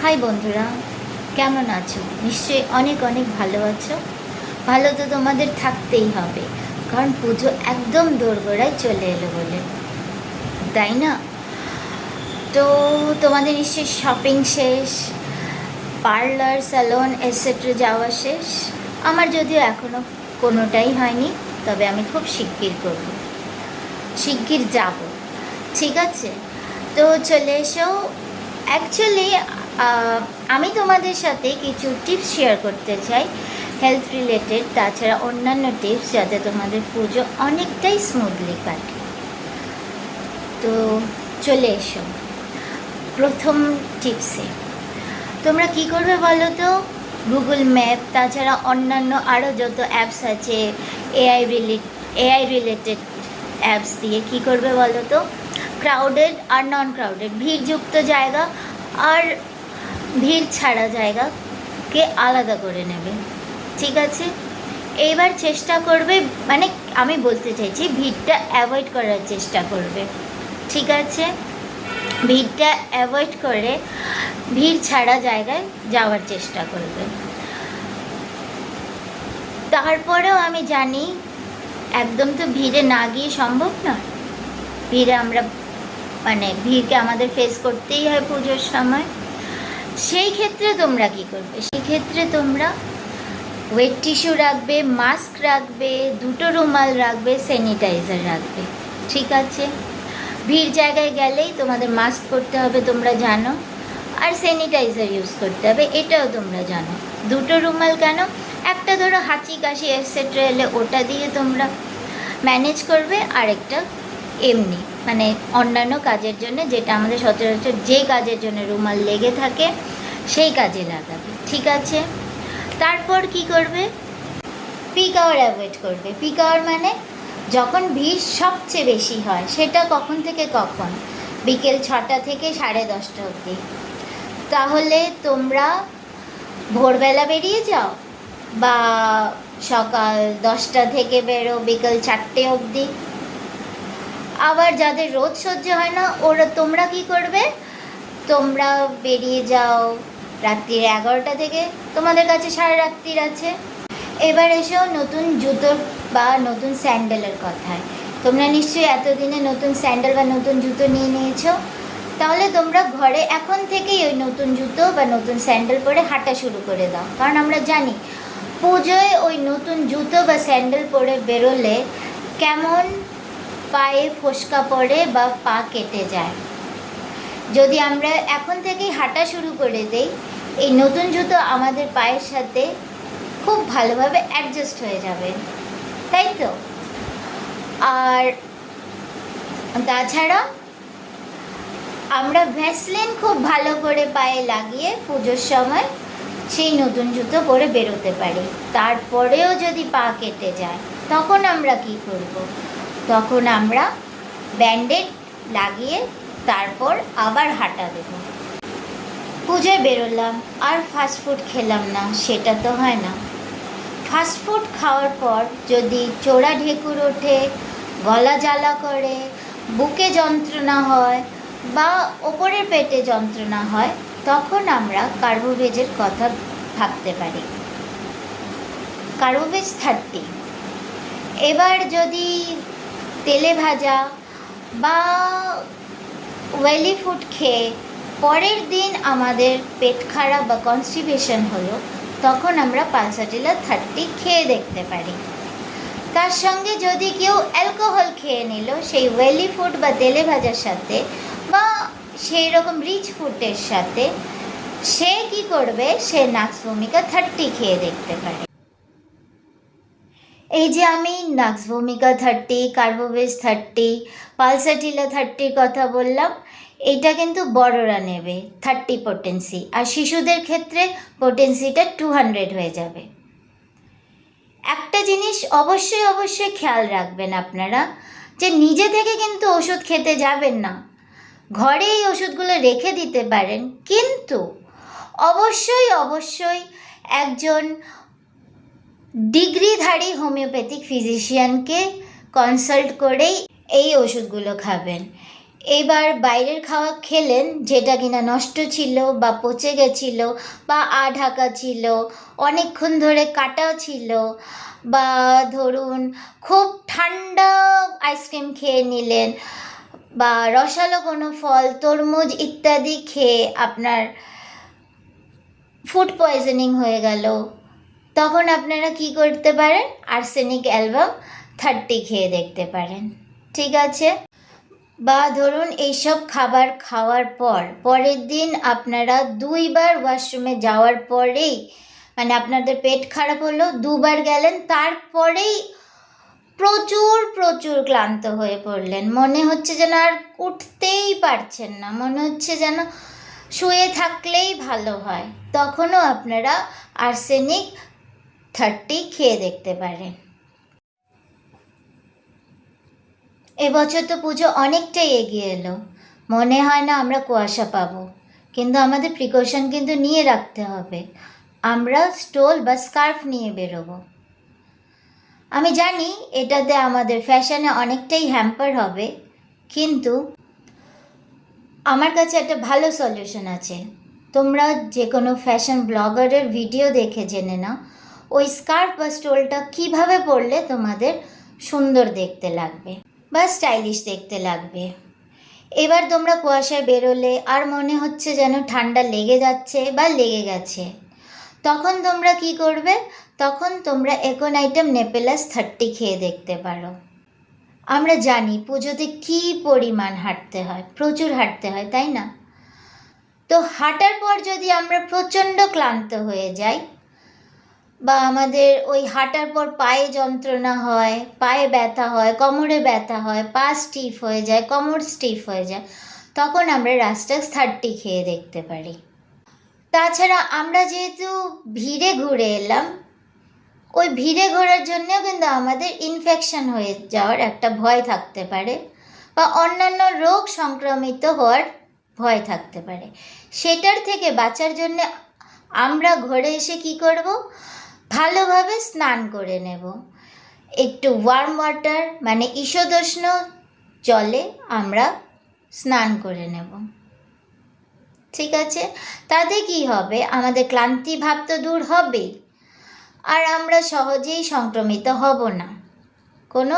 High বন্ধুরা, কেমন আছো? নিশ্চয়ই অনেক অনেক ভালো আছো। ভালো তো তোমাদের থাকতেই হবে, কারণ পুজো একদম দোরগোড়ায় চলে এলো বলে, তাই না? তো তোমাদের নিশ্চয়ই শপিং শেষ, পার্লার, স্যালন এটসেট্রা যাওয়া শেষ। আমার যদিও এখনও কোনোটাই হয়নি, তবে আমি খুব শিগগির যাব। ঠিক আছে, তো চলে এসো। অ্যাকচুয়ালি আমি তোমাদের সাথে কিছু টিপস শেয়ার করতে চাই, হেলথ রিলেটেড, তাছাড়া অন্যান্য টিপস, যাতে তোমাদের পুজো অনেকটাই স্মুথলি কাটে। তো চলে এসো প্রথম টিপসে। তোমরা কি করবে বলো তো? গুগল ম্যাপ, তাছাড়া অন্যান্য আরও যত অ্যাপস আছে এআই রিলেটেড অ্যাপস দিয়ে কি করবে বলো তো? ক্রাউডেড আর নন ক্রাউডেড, ভিড়যুক্ত জায়গা আর ভিড় ছাড়া জায়গাকে আলাদা করে নেবে। ঠিক আছে, এইবার চেষ্টা করবে, মানে আমি বলতে চাইছি ভিড়টা অ্যাভয়েড করার চেষ্টা করবে। ঠিক আছে, ভিড়টা অ্যাভয়েড করে ভিড় ছাড়া জায়গায় যাওয়ার চেষ্টা করবে। তারপরেও আমি জানি একদম তো ভিড়ে না গিয়ে সম্ভব না। ভিড়ে আমরা ভিড়কে আমাদের ফেস করতেই হয় পুজোর সময়। সেই ক্ষেত্রে তোমরা কি করবে? সেই ক্ষেত্রে তোমরা ওয়েট টিস্যু রাখবে, মাস্ক রাখবে, 2টো রুমাল রাখবে, স্যানিটাইজার রাখবে। ঠিক আছে, ভিড় জায়গায় গেলেই তোমাদের মাস্ক পরতে হবে, তোমরা জানো, আর স্যানিটাইজার ইউজ করতে হবে, এটাও তোমরা জানো। 2টো রুমাল কেন? একটা ধরো হাঁচি কাশি এটসেট্রা এলে ওটা দিয়ে তোমরা ম্যানেজ করবে, আরেকটা এমনি অন্যান্য কাজের জন্য, যেটা আমাদের সচরাচর যে কাজের জন্য রুমাল লেগে থাকে সেই কাজে লাগাবে। ঠিক আছে, তারপর কি করবে? পিক আওয়ার অ্যাভয়েড করবে। পিক আওয়ার যখন ভিড় সবচেয়ে বেশি হয়, সেটা কখন থেকে কখন? বিকেল 6টা থেকে 10:30 অবধি। তাহলে তোমরা ভোরবেলা বেরিয়ে যাও, বা সকাল 10টা থেকে বেরো বিকেল 4টে অবধি। আবার যাদের রোদ সহ্য হয় না, তোমরা কি করবে? তোমরা বেরিয়ে যাও রাত্রির 11টা থেকে, তোমাদের কাছে সারা রাত্রির আছে। এবার এসো নতুন জুতোর বা নতুন স্যান্ডেলের কথায়। তোমরা নিশ্চয়ই এতদিনে নতুন স্যান্ডেল বা নতুন জুতো নিয়ে নিয়েছো। তাহলে তোমরা ঘরে এখন থেকেই ওই নতুন জুতো বা নতুন স্যান্ডেল পরে হাঁটা শুরু করে দাও, কারণ আমরা জানি পুজোয় ওই নতুন জুতো বা স্যান্ডেল পরে বেরোলে কেমন পায়ে ফোসকা পড়ে বা পা কেটে যায়। যদি আমরা এখন থেকেই হাঁটা শুরু করে দেই, এই নতুন জুতো আমাদের পায়ের সাথে খুব ভালোভাবে অ্যাডজাস্ট হয়ে যাবে, তাই তো? আর তাছাড়া আমরা ভ্যাসলিন খুব ভালো করে পায়ে লাগিয়ে পুজোর সময় সেই নতুন জুতো পরে বেরোতে পারি। তারপরেও যদি পা কেটে যায়, তখন আমরা কি করব? তখন আমরা ব্যান্ডেড লাগিয়ে তারপর আবার হাঁটা দেবো। পুজোয় বেরোলাম আর ফাস্টফুড খেলাম না, সেটা তো হয় না। ফাস্টফুড খাওয়ার পর যদি চোরা ঢেকুর ওঠে, গলা জ্বালা করে, বুকে যন্ত্রণা হয় বা ওপরের পেটে যন্ত্রণা হয়, তখন আমরা কার্বোভেজের কথা ভাবতে পারি। কার্বোভেজ 30। এবার যদি তেলে ভাজা বা ওয়েলি ফুড খেয়ে পরের দিন আমাদের পেট খারাপ বা কনস্টিপেশন হলো, তখন আমরা পালসাটিলা 30 খেয়ে দেখতে পারি। তার সঙ্গে যদি কেউ অ্যালকোহল খেয়ে নিল সেই ওয়েলি ফুড বা তেলে ভাজার সাথে বা সেই রকম রিচ ফুডের সাথে, সে কি করবে? সে নাক্স ভূমিকা 30 খেয়ে দেখতে পারে। এই যে আমি নাক্স ভূমিকা 30, কার্বোভেজ 30, পালসাটিলা 30 কথা বললাম, এইটা কিন্তু বড়রা নেবে 30 পোটেন্সি, আর শিশুদের ক্ষেত্রে পোটেন্সিটা 200 হয়ে যাবে। একটা জিনিস অবশ্যই খেয়াল রাখবেন আপনারা, যে নিজে থেকে কিন্তু ওষুধ খেতে যাবেন না। ঘরে এই ওষুধগুলো রেখে দিতে পারেন, কিন্তু অবশ্যই একজন ডিগ্রিধারী হোমিওপ্যাথিক ফিজিশিয়ানকে কনসাল্ট করেই এই ওষুধগুলো খাবেন। এবার বাইরের খাওয়া খেলেন যেটা কিনা নষ্ট ছিল বা পচে গেছিল বা ঢাকা ছিল, অনেকক্ষণ ধরে কাটাও ছিল, বা ধরুন খুব ঠান্ডা আইসক্রিম খেয়ে নিলেন, বা রসালো কোনো ফল, তরমুজ ইত্যাদি খেয়ে আপনার ফুড পয়জনিং হয়ে গেল, তখন আপনারা কি করতে পারেন, আর্সেনিক অ্যালবাম 30 খেয়ে দেখতে পারেন। ঠিক আছে? বা ধরুন এইসব খাবার খাওয়ার পর পরের দিন আপনারা 2বার ওয়াশরুমে যাওয়ার পরেই, মানে আপনাদের পেট খারাপ হলো, 2বার গেলেন, তারপরেই প্রচুর প্রচুর ক্লান্ত হয়ে পড়লেন, মনে হচ্ছে যেন আর উঠতেই পারছেন না, মনে হচ্ছে যেন শুয়ে থাকলেই ভালো হয়, তখনও আপনারা আর্সেনিক 30 খেয়ে দেখতে পারেন। এবছর তো পুজো অনেকটাই এগিয়ে এলো, মনে হয় না আমরা কুয়াশা পাবো, কিন্তু আমাদের প্রিকশন কিন্তু নিয়ে রাখতে হবে। আমরা স্টোল বা স্কার্ফ নিয়ে বেরোবো। আমি জানি এটাতে আমাদের ফ্যাশনে অনেকটাই হ্যাম্পার হবে, কিন্তু আমার কাছে একটা ভালো সলিউশন আছে। তোমরা যে কোনো ফ্যাশন ব্লগারের ভিডিও দেখে জেনে নাও ওই স্কার্ফ বা স্টোলটা কীভাবে পরলে তোমাদের সুন্দর দেখতে লাগবে বা স্টাইলিশ দেখতে লাগবে। এবার তোমরা কুয়াশায় বেরোলে আর মনে হচ্ছে যেন ঠান্ডা লেগে যাচ্ছে বা লেগে গেছে, তখন তোমরা কি করবে, তখন তোমরা একন আইটেম নেপেলাস 30 খেয়ে দেখতে পারো। আমরা জানি পুজোতে কী পরিমাণ হাঁটতে হয়, প্রচুর হাঁটতে হয়, তাই না? তো হাঁটার পর যদি আমরা প্রচণ্ড ক্লান্ত হয়ে যাই, বা আমাদের ওই হাঁটার পর পায়ে যন্ত্রণা হয়, পায়ে ব্যথা হয়, কোমরে ব্যথা হয়, পা স্টিফ হয়ে যায়, কোমর স্টিফ হয়ে যায়, তখন আমরা রাস্টাক্স 30 খেয়ে দেখতে পারি। তাছাড়া আমরা যেহেতু ভিড়ে ঘুরে এলাম, ওই ভিড়ে ঘোরার জন্যেও কিন্তু আমাদের ইনফেকশন হয়ে যাওয়ার একটা ভয় থাকতে পারে, বা অন্যান্য রোগ সংক্রমিত হওয়ার ভয় থাকতে পারে। সেটার থেকে বাঁচার জন্যে আমরা ঘরে এসে কি করব, ভালোভাবে স্নান করে নেব, একটু ওয়ার্ম ওয়াটার মানে ঈষদুষ্ণ জলে আমরা স্নান করে নেব। ঠিক আছে? তাতে কি হবে, আমাদের ক্লান্তি ভাব তো দূর হবেই, আর আমরা সহজেই সংক্রমিত হব না কোনো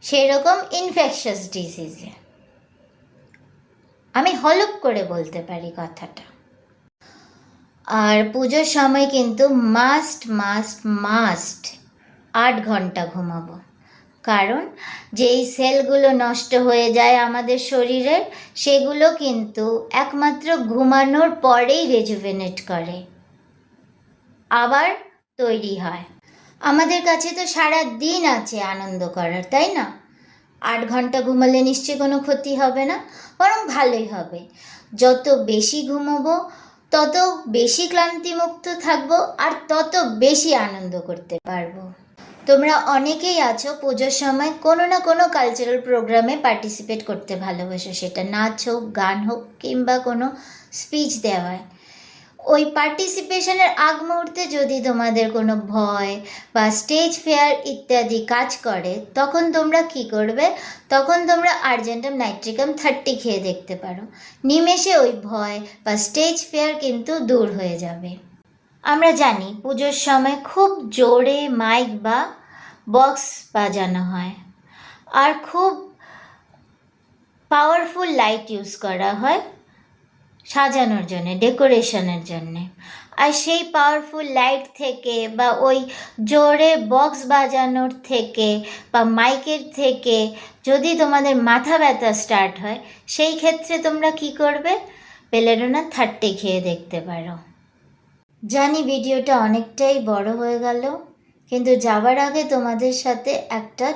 সেরকম ইনফেকশাস ডিজিজে। আমি হলপ করে বলতে পারি কথাটা। আর পুজোর সময় কিন্তু মাস্ট মাস্ট মাস্ট 8 ঘন্টা ঘুমাবো, কারণ যেই সেলগুলো নষ্ট হয়ে যায় আমাদের শরীরের, সেগুলো কিন্তু একমাত্র ঘুমানোর পরেই রেজুভেনেট করে, আবার তৈরি হয়। আমাদের কাছে তো সারা দিন আছে আনন্দ করার, তাই না? 8 ঘন্টা ঘুমালে নিশ্চয়ই কোনো ক্ষতি হবে না, বরং ভালোই হবে। যত বেশি ঘুমোবো তত বেশি ক্লান্তিমুক্ত থাকবো, আর তত বেশি আনন্দ করতে পারবো। তোমরা অনেকেই আছো পুজোর সময় কোনো না কোনো কালচারাল প্রোগ্রামে পার্টিসিপেট করতে ভালোবাসো, সেটা নাচ হোক, গান হোক, কিংবা কোনো স্পিচ দেওয়ায়। ওই পার্টিসিপেশনের আগ মুহূর্তে যদি তোমাদের কোনো ভয় বা স্টেজ ফেয়ার ইত্যাদি কাজ করে, তখন তোমরা কি করবে, তখন তোমরা আর্জেন্টাম নাইট্রিকাম 30 খেয়ে দেখতে পারো। নিমেষে ওই ভয় বা স্টেজ ফেয়ার কিন্তু দূর হয়ে যাবে। আমরা জানি পুজোর সময় খুব জোরে মাইক বা বক্স বাজানো হয়, আর খুব পাওয়ারফুল লাইট ইউজ করা হয় সাজানোর জন্যে, ডেকোরেশনের জন্যে। আর সেই পাওয়ারফুল লাইট থেকে বা ওই জোরে বক্স বাজানোর থেকে বা মাইকের থেকে যদি তোমাদের মাথা ব্যথা স্টার্ট হয়, সেই ক্ষেত্রে তোমরা কি করবে, বেলেডোনা 30 খেয়ে দেখতে পারো। জানি ভিডিওটা অনেকটাই বড় হয়ে গেল, কিন্তু যাবার আগে তোমাদের সাথে একটা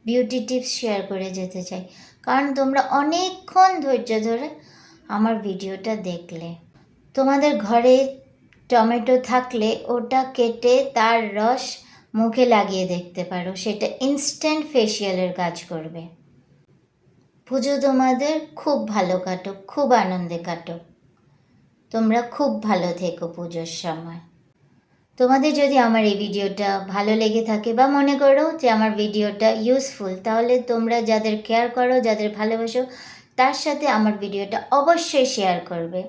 বিউটি টিপস শেয়ার করে যেতে চাই, কারণ তোমরা অনেকক্ষণ ধৈর্য ধরে আমার ভিডিওটা দেখলে। তোমাদের ঘরে টমেটো থাকলে ওটা কেটে তার রস মুখে লাগিয়ে দেখতে পারো, সেটা ইনস্ট্যান্ট ফেসিয়ালের কাজ করবে। পুজো তোমাদের খুব ভালো কাটুক, খুব আনন্দে কাটুক, তোমরা খুব ভালো থেকো পুজোর সময়। তোমাদের যদি আমার এই ভিডিওটা ভালো লেগে থাকে বা মনে করো যে আমার ভিডিওটা ইউজফুল, তাহলে তোমরা যাদের কেয়ার করো, যাদের ভালোবাসো, তার সাথে আমার ভিডিওটা অবশ্যই শেয়ার করবে,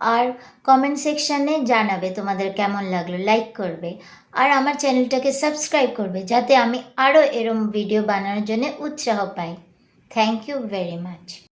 আর কমেন্ট সেকশানে জানাবে তোমাদের কেমন লাগলো, লাইক করবে, আর আমার চ্যানেলটাকে সাবস্ক্রাইব করবে যাতে আমি আরও এরম ভিডিও বানানোর জন্য উৎসাহ পাই। Thank you very much.